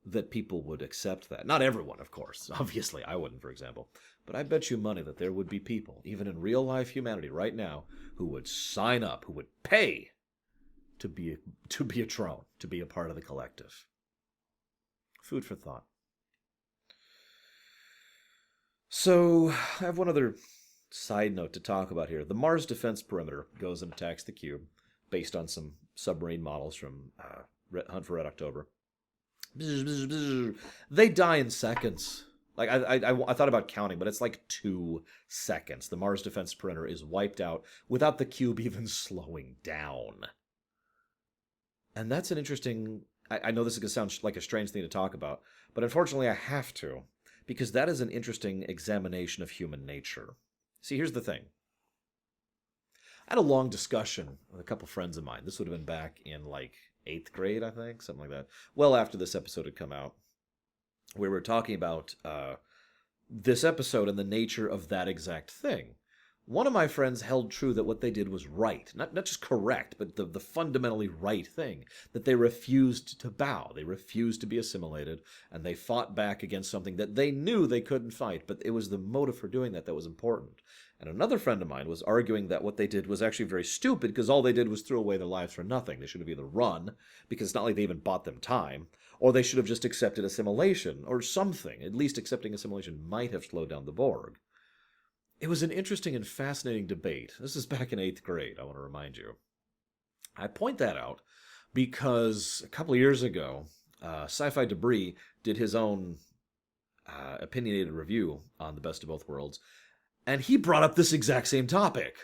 that people would accept that. Not everyone, of course. Obviously, I wouldn't, for example. But I bet you money that there would be people, even in real-life humanity right now, who would sign up, who would pay to be a drone, to be a part of the collective. Food for thought. So, I have one other side note to talk about here. The Mars Defense Perimeter goes and attacks the cube, based on some submarine models from Hunt for Red October. They die in seconds. Like I thought about counting, but it's like 2 seconds. The Mars Defense Perimeter is wiped out without the cube even slowing down. And that's an interesting... I know this is going to sound like a strange thing to talk about, but unfortunately I have to, because that is an interesting examination of human nature. See, here's the thing. I had a long discussion with a couple friends of mine. This would have been back in like 8th grade, I think, something like that. Well after this episode had come out. We were talking about this episode and the nature of that exact thing. One of my friends held true that what they did was right. Not just correct, but the fundamentally right thing. That they refused to bow. They refused to be assimilated. And they fought back against something that they knew they couldn't fight. But it was the motive for doing that was important. And another friend of mine was arguing that what they did was actually very stupid because all they did was throw away their lives for nothing. They should have either run, because it's not like they even bought them time, or they should have just accepted assimilation, or something. At least accepting assimilation might have slowed down the Borg. It was an interesting and fascinating debate. This is back in 8th grade, I want to remind you. I point that out because a couple of years ago, Sci-Fi Debris did his own opinionated review on The Best of Both Worlds, and he brought up this exact same topic.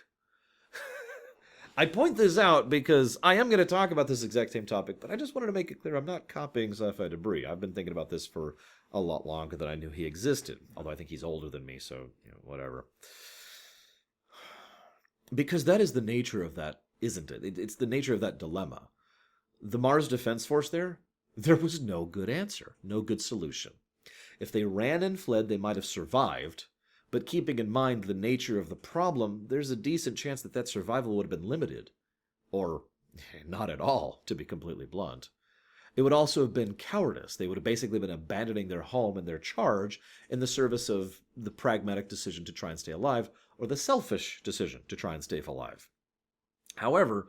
I point this out because I am going to talk about this exact same topic, but I just wanted to make it clear I'm not copying Sci-Fi Debris. I've been thinking about this for a lot longer than I knew he existed, although I think he's older than me, so whatever. Because that is the nature of that, isn't it? It's the nature of that dilemma. The Mars Defense Force there was no good answer, no good solution. If they ran and fled, they might have survived, but keeping in mind the nature of the problem, there's a decent chance that that survival would have been limited. Or not at all, to be completely blunt. It would also have been cowardice. They would have basically been abandoning their home and their charge in the service of the pragmatic decision to try and stay alive, or the selfish decision to try and stay alive. However,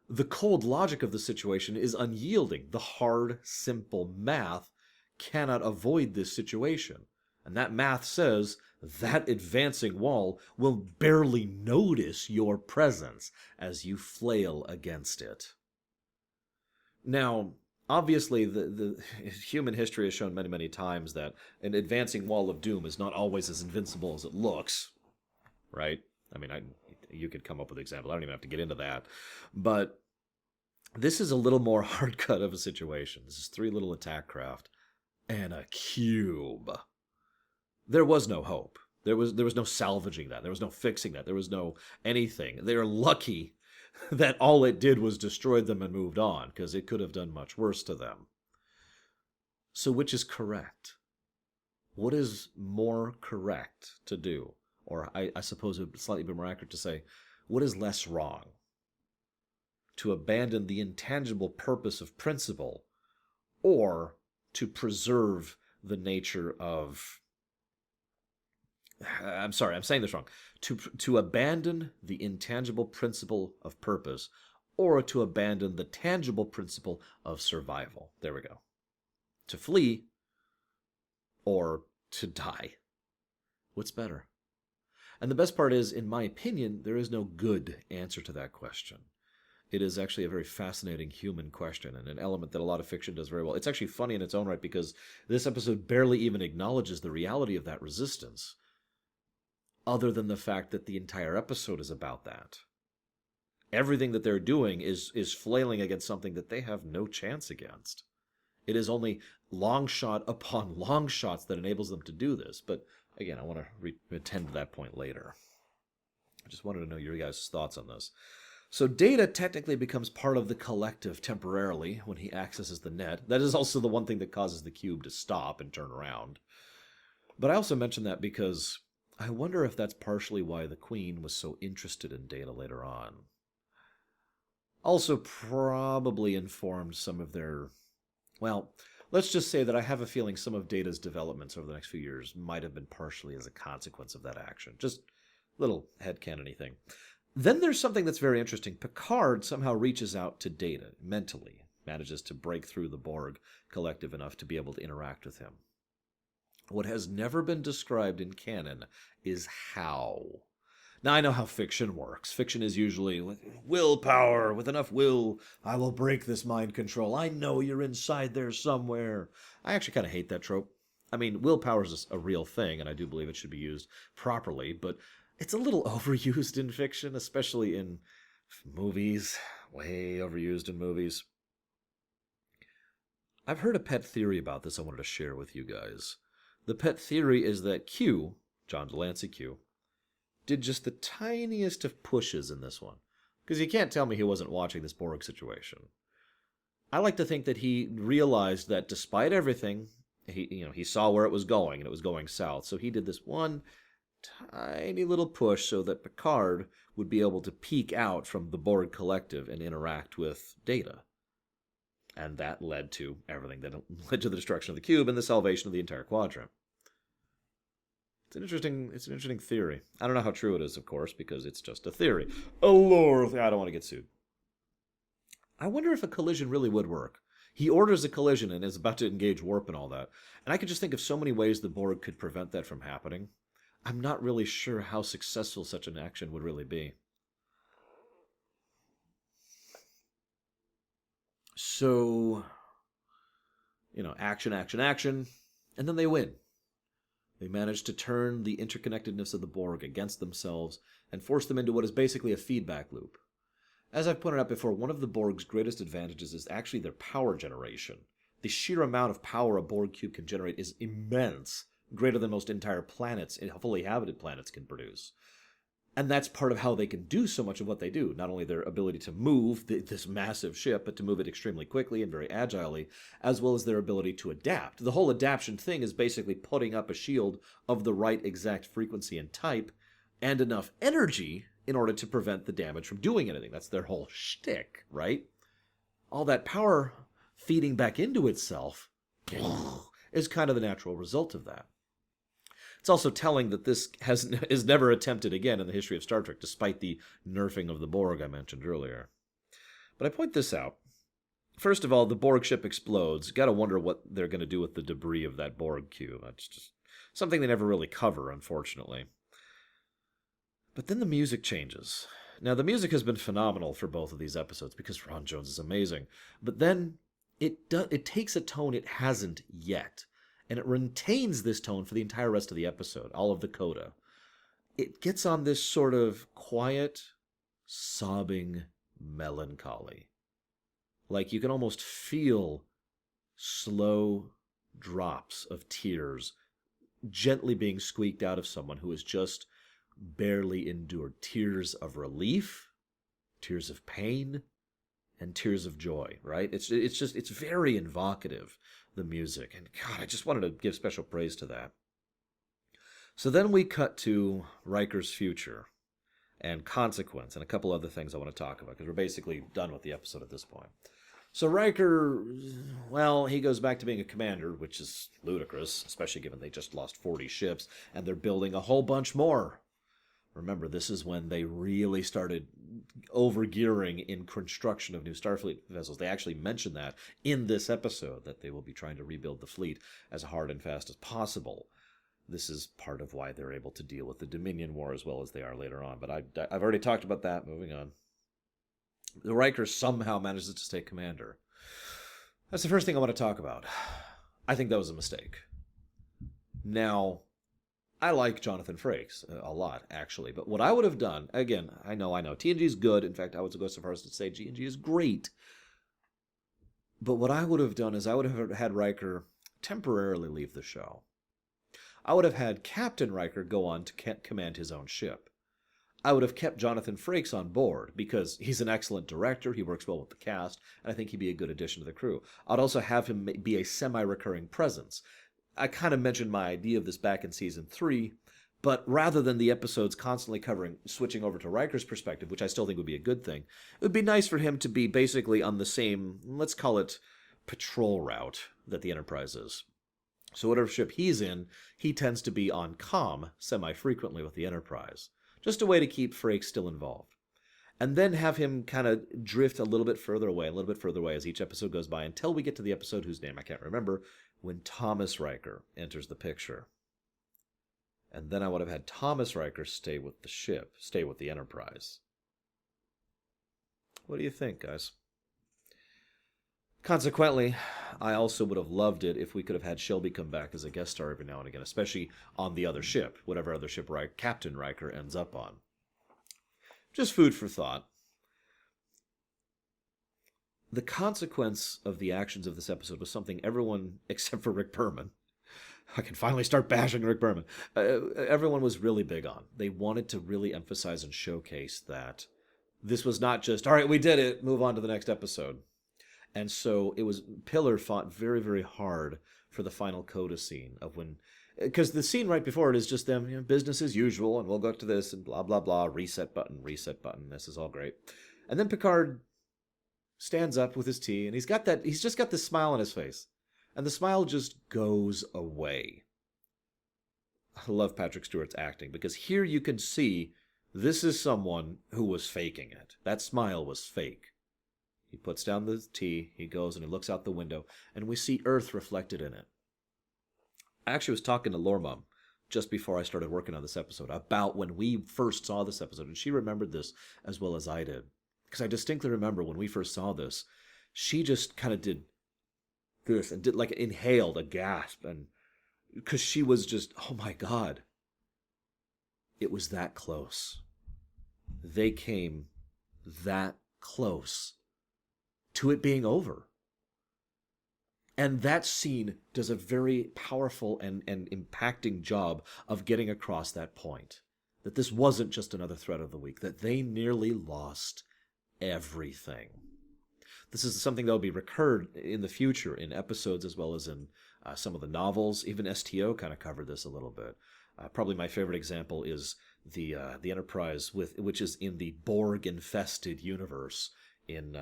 the cold logic of the situation is unyielding. The hard, simple math cannot avoid this situation. And that math says that advancing wall will barely notice your presence as you flail against it. Now, obviously, the human history has shown many, many times that an advancing wall of doom is not always as invincible as it looks, right? I mean, you could come up with examples. I don't even have to get into that. But this is a little more hard-cut of a situation. This is 3 little attack craft and a cube. There was no hope. There was no salvaging that. There was no fixing that. There was no anything. They're lucky that all it did was destroyed them and moved on, because it could have done much worse to them. So which is correct? What is more correct to do? Or I suppose it would slightly be more accurate to say, what is less wrong? To abandon the intangible purpose of principle, or to preserve the nature of... I'm sorry, I'm saying this wrong. To abandon the intangible principle of purpose, or to abandon the tangible principle of survival. There we go. To flee, or to die. What's better? And the best part is, in my opinion, there is no good answer to that question. It is actually a very fascinating human question, and an element that a lot of fiction does very well. It's actually funny in its own right, because this episode barely even acknowledges the reality of that resistance, other than the fact that the entire episode is about that. Everything that they're doing is flailing against something that they have no chance against. It is only long shot upon long shots that enables them to do this. But again, I want to attend to that point later. I just wanted to know your guys' thoughts on this. So Data technically becomes part of the collective temporarily when he accesses the net. That is also the one thing that causes the cube to stop and turn around. But I also mention that because I wonder if that's partially why the Queen was so interested in Data later on. Also probably informed some of their... Well, let's just say that I have a feeling some of Data's developments over the next few years might have been partially as a consequence of that action. Just little headcanon-y thing. Then there's something that's very interesting. Picard somehow reaches out to Data mentally, manages to break through the Borg collective enough to be able to interact with him. What has never been described in canon is how. Now, I know how fiction works. Fiction is usually with willpower. With enough will, I will break this mind control. I know you're inside there somewhere. I actually kind of hate that trope. I mean, willpower is a real thing, and I do believe it should be used properly, but it's a little overused in fiction, especially in movies. Way overused in movies. I've heard a pet theory about this I wanted to share with you guys. The pet theory is that Q, John Delancey Q, did just the tiniest of pushes in this one. Because you can't tell me he wasn't watching this Borg situation. I like to think that he realized that despite everything, he saw where it was going, and it was going south. So he did this one tiny little push so that Picard would be able to peek out from the Borg collective and interact with Data. And that led to everything that led to the destruction of the cube and the salvation of the entire quadrant. It's an interesting theory. I don't know how true it is, of course, because it's just a theory. A lore. I don't want to get sued. I wonder if a collision really would work. He orders a collision and is about to engage warp and all that. And I could just think of so many ways the Borg could prevent that from happening. I'm not really sure how successful such an action would really be. So, action, action, action, and then they win. They manage to turn the interconnectedness of the Borg against themselves and force them into what is basically a feedback loop. As I've pointed out before, one of the Borg's greatest advantages is actually their power generation. The sheer amount of power a Borg cube can generate is immense, greater than most entire planets, fully inhabited planets, can produce. And that's part of how they can do so much of what they do. Not only their ability to move this massive ship, but to move it extremely quickly and very agilely, as well as their ability to adapt. The whole adaptation thing is basically putting up a shield of the right exact frequency and type and enough energy in order to prevent the damage from doing anything. That's their whole shtick, right? All that power feeding back into itself is kind of the natural result of that. It's also telling that this is never attempted again in the history of Star Trek, despite the nerfing of the Borg I mentioned earlier. But I point this out. First of all, the Borg ship explodes. Gotta wonder what they're going to do with the debris of that Borg cube. That's just something they never really cover, unfortunately. But then the music changes. Now, the music has been phenomenal for both of these episodes because Ron Jones is amazing. But then it takes a tone it hasn't yet. And it retains this tone for the entire rest of the episode, all of the coda. It gets on this sort of quiet, sobbing melancholy. Like you can almost feel slow drops of tears gently being squeaked out of someone who has just barely endured. Tears of relief, tears of pain, and tears of joy, right? It's very evocative, the music. And God, I just wanted to give special praise to that. So then we cut to Riker's future and Consequence and a couple other things I want to talk about because we're basically done with the episode at this point. So Riker, well, he goes back to being a commander, which is ludicrous, especially given they just lost 40 ships and they're building a whole bunch more. Remember, this is when they really started overgearing in construction of new Starfleet vessels. They actually mention that in this episode, that they will be trying to rebuild the fleet as hard and fast as possible. This is part of why they're able to deal with the Dominion War as well as they are later on. But I've already talked about that. Moving on. The Riker somehow manages to stay commander. That's the first thing I want to talk about. I think that was a mistake. Now, I like Jonathan Frakes a lot, actually. But what I would have done, again, I know, TNG is good. In fact, I would go so far as to say TNG is great. But what I would have done is I would have had Riker temporarily leave the show. I would have had Captain Riker go on to command his own ship. I would have kept Jonathan Frakes on board because he's an excellent director, he works well with the cast, and I think he'd be a good addition to the crew. I'd also have him be a semi-recurring presence. I kind of mentioned my idea of this back in Season 3, but rather than the episodes constantly switching over to Riker's perspective, which I still think would be a good thing, it would be nice for him to be basically on the same, let's call it, patrol route that the Enterprise is. So whatever ship he's in, he tends to be on comm semi-frequently with the Enterprise. Just a way to keep Frakes still involved. And then have him kind of drift a little bit further away as each episode goes by until we get to the episode whose name I can't remember, when Thomas Riker enters the picture. And then I would have had Thomas Riker stay with the ship, stay with the Enterprise. What do you think, guys? Consequently, I also would have loved it if we could have had Shelby come back as a guest star every now and again, especially on the other ship, whatever other ship Captain Riker ends up on. Just food for thought. The consequence of the actions of this episode was something everyone, except for Rick Berman, I can finally start bashing Rick Berman, everyone was really big on. They wanted to really emphasize and showcase that this was not just, all right, we did it, move on to the next episode. And so Piller fought very, very hard for the final coda scene of when, because the scene right before it is just them, business as usual, and we'll go to this, and blah, blah, blah, reset button, this is all great. And then Picard stands up with his tea, and he's just got this smile on his face. And the smile just goes away. I love Patrick Stewart's acting, because here you can see this is someone who was faking it. That smile was fake. He puts down the tea, he goes and he looks out the window, and we see Earth reflected in it. I actually was talking to Lormom just before I started working on this episode about when we first saw this episode, and she remembered this as well as I did. Because I distinctly remember when we first saw this, she just kind of did this and did like inhaled a gasp, and because she was just, oh my God, it was that close. They came that close to it being over. And that scene does a very powerful and impacting job of getting across that point. That this wasn't just another threat of the week, that they nearly lost everything. This is something that will be recurred in the future in episodes as well as in some of the novels. Even STO kind of covered this a little bit. Probably my favorite example is the Enterprise, which is in the Borg-infested universe in...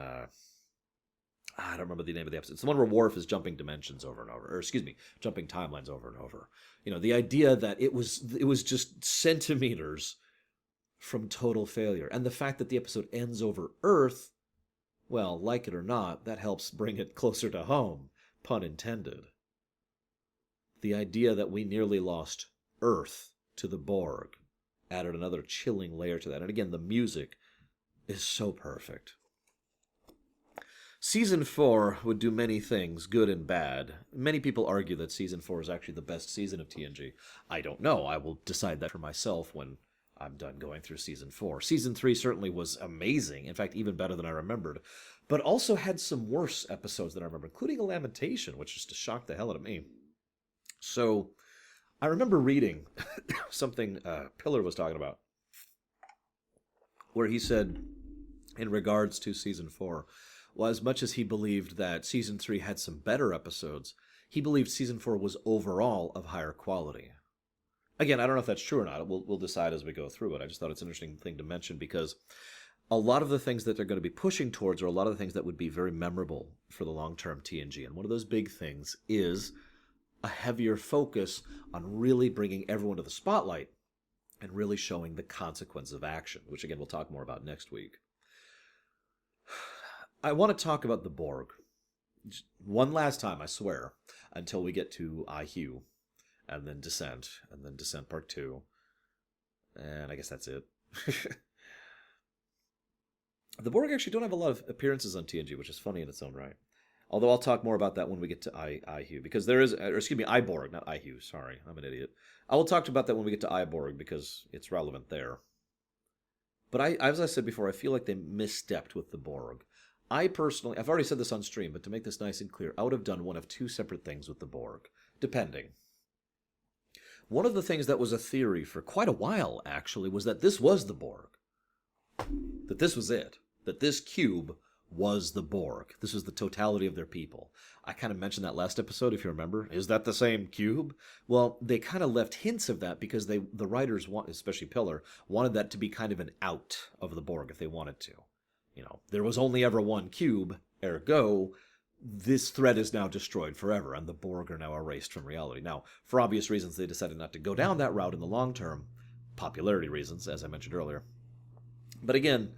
I don't remember the name of the episode. It's the one where Worf is jumping dimensions over and over, or excuse me, jumping timelines over and over. You know, the idea that it was just centimeters from total failure. And the fact that the episode ends over Earth, well, like it or not, that helps bring it closer to home, pun intended. The idea that we nearly lost Earth to the Borg added another chilling layer to that. And again, the music is so perfect. Season 4 would do many things, good and bad. Many people argue that Season 4 is actually the best season of TNG. I don't know. I will decide that for myself when I'm done going through Season 4. Season 3 certainly was amazing, in fact, even better than I remembered, but also had some worse episodes than I remember, including A Lamentation, which just shocked the hell out of me. So, I remember reading something Pillar was talking about, where he said, in regards to Season 4, well, as much as he believed that Season 3 had some better episodes, he believed Season 4 was overall of higher quality. Again, I don't know if that's true or not. We'll decide as we go through it. I just thought it's an interesting thing to mention because a lot of the things that they're going to be pushing towards are a lot of the things that would be very memorable for the long-term TNG. And one of those big things is a heavier focus on really bringing everyone to the spotlight and really showing the consequence of action, which again we'll talk more about next week. I want to talk about the Borg. One last time, I swear, until we get to IHU, and then Descent Part 2, and I guess that's it. The Borg actually don't have a lot of appearances on TNG, which is funny in its own right. Although I'll talk more about that when we get to IHU, because there is, or excuse me, iBorg, not IHU, sorry, I'm an idiot. I will talk about that when we get to iBorg, because it's relevant there. But as I said before, I feel like they misstepped with the Borg. I personally, I've already said this on stream, but to make this nice and clear, I would have done one of two separate things with the Borg, depending. One of the things that was a theory for quite a while, actually, was that this was the Borg. That this was it. That this cube was the Borg. This was the totality of their people. I kind of mentioned that last episode, if you remember. Is that the same cube? Well, they kind of left hints of that because the writers, especially Pillar, wanted that to be kind of an out of the Borg if they wanted to. You know, there was only ever one cube, ergo, this threat is now destroyed forever, and the Borg are now erased from reality. Now, for obvious reasons, they decided not to go down that route in the long term. Popularity reasons, as I mentioned earlier. But again,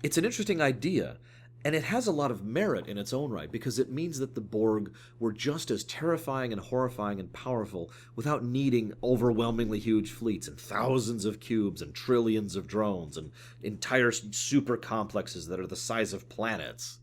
it's an interesting idea, and it has a lot of merit in its own right, because it means that the Borg were just as terrifying and horrifying and powerful without needing overwhelmingly huge fleets and thousands of cubes and trillions of drones and entire super complexes that are the size of planets.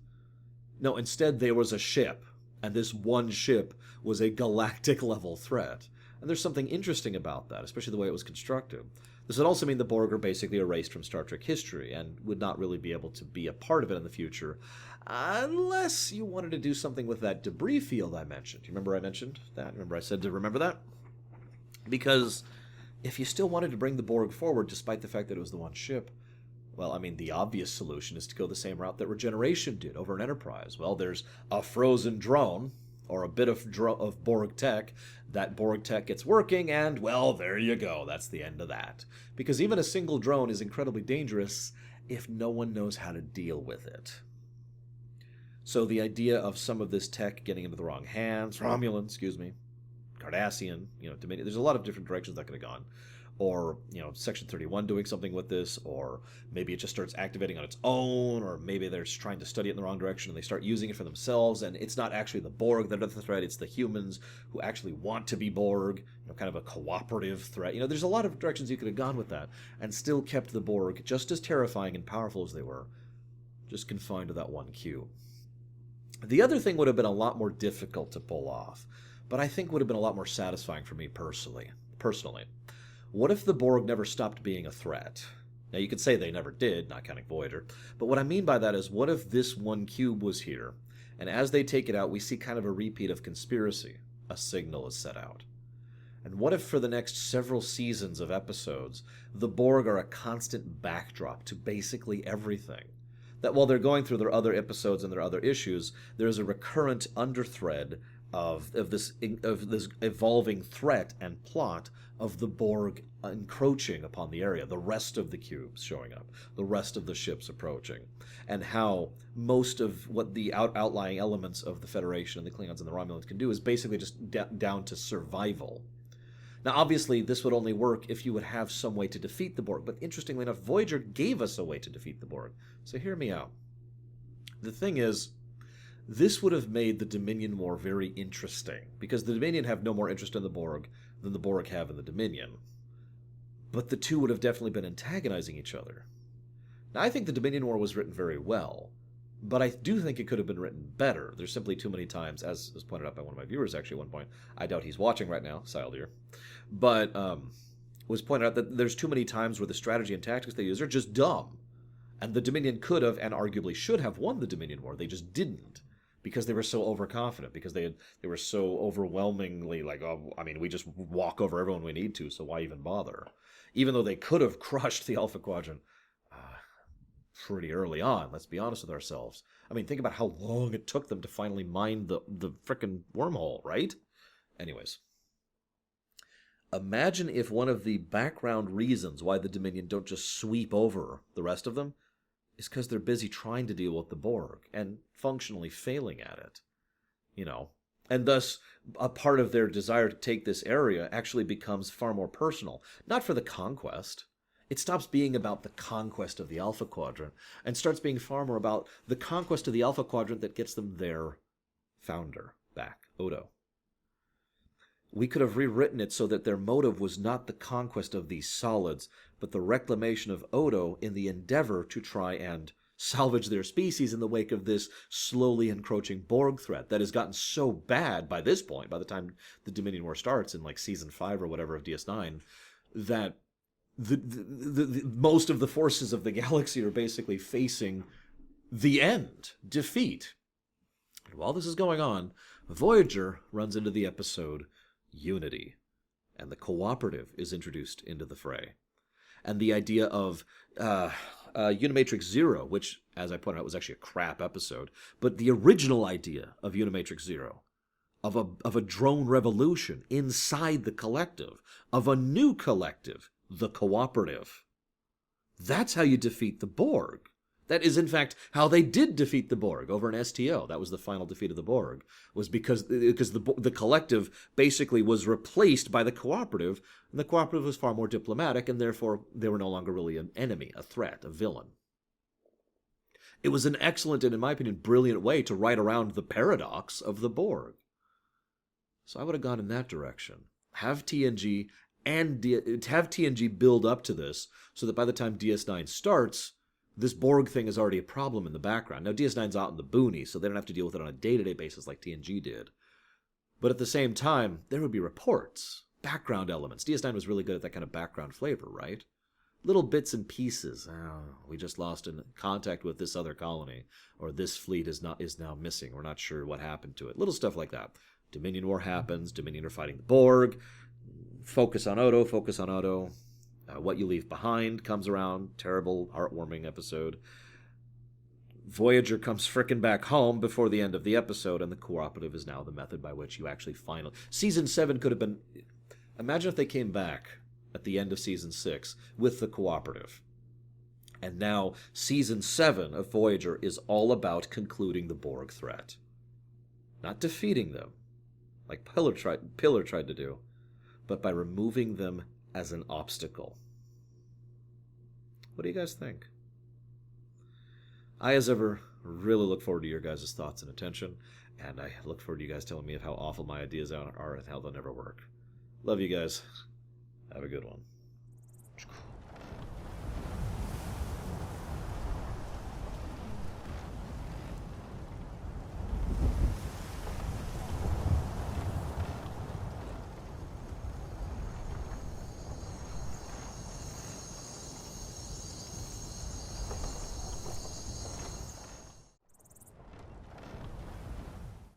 No, instead there was a ship, and this one ship was a galactic-level threat. And there's something interesting about that, especially the way it was constructed. This would also mean the Borg are basically erased from Star Trek history and would not really be able to be a part of it in the future, unless you wanted to do something with that debris field I mentioned. You remember I mentioned that? Remember I said to remember that? Because if you still wanted to bring the Borg forward, despite the fact that it was the one ship, well, I mean, the obvious solution is to go the same route that Regeneration did over an Enterprise. Well, there's a frozen drone, or a bit of Borg tech. That Borg tech gets working, and, well, there you go. That's the end of that. Because even a single drone is incredibly dangerous if no one knows how to deal with it. So the idea of some of this tech getting into the wrong hands, Romulan, Cardassian, Dominion, there's a lot of different directions that could have gone. or, Section 31 doing something with this, or maybe it just starts activating on its own, or maybe they're just trying to study it in the wrong direction and they start using it for themselves, and it's not actually the Borg that are the threat, it's the humans who actually want to be Borg, kind of a cooperative threat. There's a lot of directions you could have gone with that, and still kept the Borg just as terrifying and powerful as they were, just confined to that one cube. The other thing would have been a lot more difficult to pull off, but I think would have been a lot more satisfying for me personally. What if the Borg never stopped being a threat? Now, you could say they never did, not counting Voyager, but what I mean by that is, what if this one cube was here, and as they take it out, we see kind of a repeat of Conspiracy. A signal is set out. And what if for the next several seasons of episodes, the Borg are a constant backdrop to basically everything? That while they're going through their other episodes and their other issues, there's a recurrent underthread of this evolving threat and plot of the Borg encroaching upon the area, the rest of the cubes showing up, the rest of the ships approaching, and how most of what the outlying elements of the Federation and the Klingons and the Romulans can do is basically just down to survival. Now, obviously, this would only work if you would have some way to defeat the Borg, but interestingly enough, Voyager gave us a way to defeat the Borg. So hear me out. The thing is, this would have made the Dominion War very interesting, because the Dominion have no more interest in the Borg than the Borg have in the Dominion. But the two would have definitely been antagonizing each other. Now, I think the Dominion War was written very well, but I do think it could have been written better. There's simply too many times, as was pointed out by one of my viewers actually at one point. I doubt he's watching right now, Sildeer. But was pointed out that there's too many times where the strategy and tactics they use are just dumb. And the Dominion could have, and arguably should have, won the Dominion War. They just didn't, because they were so overconfident, because they were so overwhelmingly like, oh, I mean, we just walk over everyone we need to, so why even bother? Even though they could have crushed the Alpha Quadrant pretty early on, let's be honest with ourselves. I mean, think about how long it took them to finally mine the frickin' wormhole, right? Anyways. Imagine if one of the background reasons why the Dominion don't just sweep over the rest of them is because they're busy trying to deal with the Borg and functionally failing at it. And thus a part of their desire to take this area actually becomes far more personal. Not for the conquest. It stops being about the conquest of the Alpha Quadrant and starts being far more about the conquest of the Alpha Quadrant that gets them their founder back, Odo. We could have rewritten it so that their motive was not the conquest of these solids, but the reclamation of Odo in the endeavor to try and salvage their species in the wake of this slowly encroaching Borg threat that has gotten so bad by this point, by the time the Dominion War starts in like season 5 or whatever of DS9, that the most of the forces of the galaxy are basically facing the end, defeat. And while this is going on, Voyager runs into the episode Unity, and the cooperative is introduced into the fray. And the idea of Unimatrix Zero, which, as I pointed out, was actually a crap episode, but the original idea of Unimatrix Zero, of a drone revolution inside the collective, of a new collective, the cooperative. That's how you defeat the Borg. That is, in fact, how they did defeat the Borg over an STO. That was the final defeat of the Borg, was because the collective basically was replaced by the cooperative, and the cooperative was far more diplomatic, and therefore they were no longer really an enemy, a threat, a villain. It was an excellent and, in my opinion, brilliant way to write around the paradox of the Borg. So I would have gone in that direction. Have TNG build up to this, so that by the time DS9 starts, this Borg thing is already a problem in the background. Now, DS9's out in the boonies, so they don't have to deal with it on a day-to-day basis like TNG did. But at the same time, there would be reports, background elements. DS9 was really good at that kind of background flavor, right? Little bits and pieces. Oh, we just lost in contact with this other colony, or this fleet is now missing. We're not sure what happened to it. Little stuff like that. Dominion War happens. Dominion are fighting the Borg. Focus on Odo. What You Leave Behind comes around. Terrible, heartwarming episode. Voyager comes frickin' back home before the end of the episode, and the cooperative is now the method by which you actually finally... Season 7 could have been... Imagine if they came back at the end of Season 6 with the cooperative. And now Season 7 of Voyager is all about concluding the Borg threat. Not defeating them, like Pillar tried to do, but by removing them as an obstacle. What do you guys think? I, as ever, really look forward to your guys' thoughts and attention, and I look forward to you guys telling me of how awful my ideas are and how they'll never work. Love you guys. Have a good one.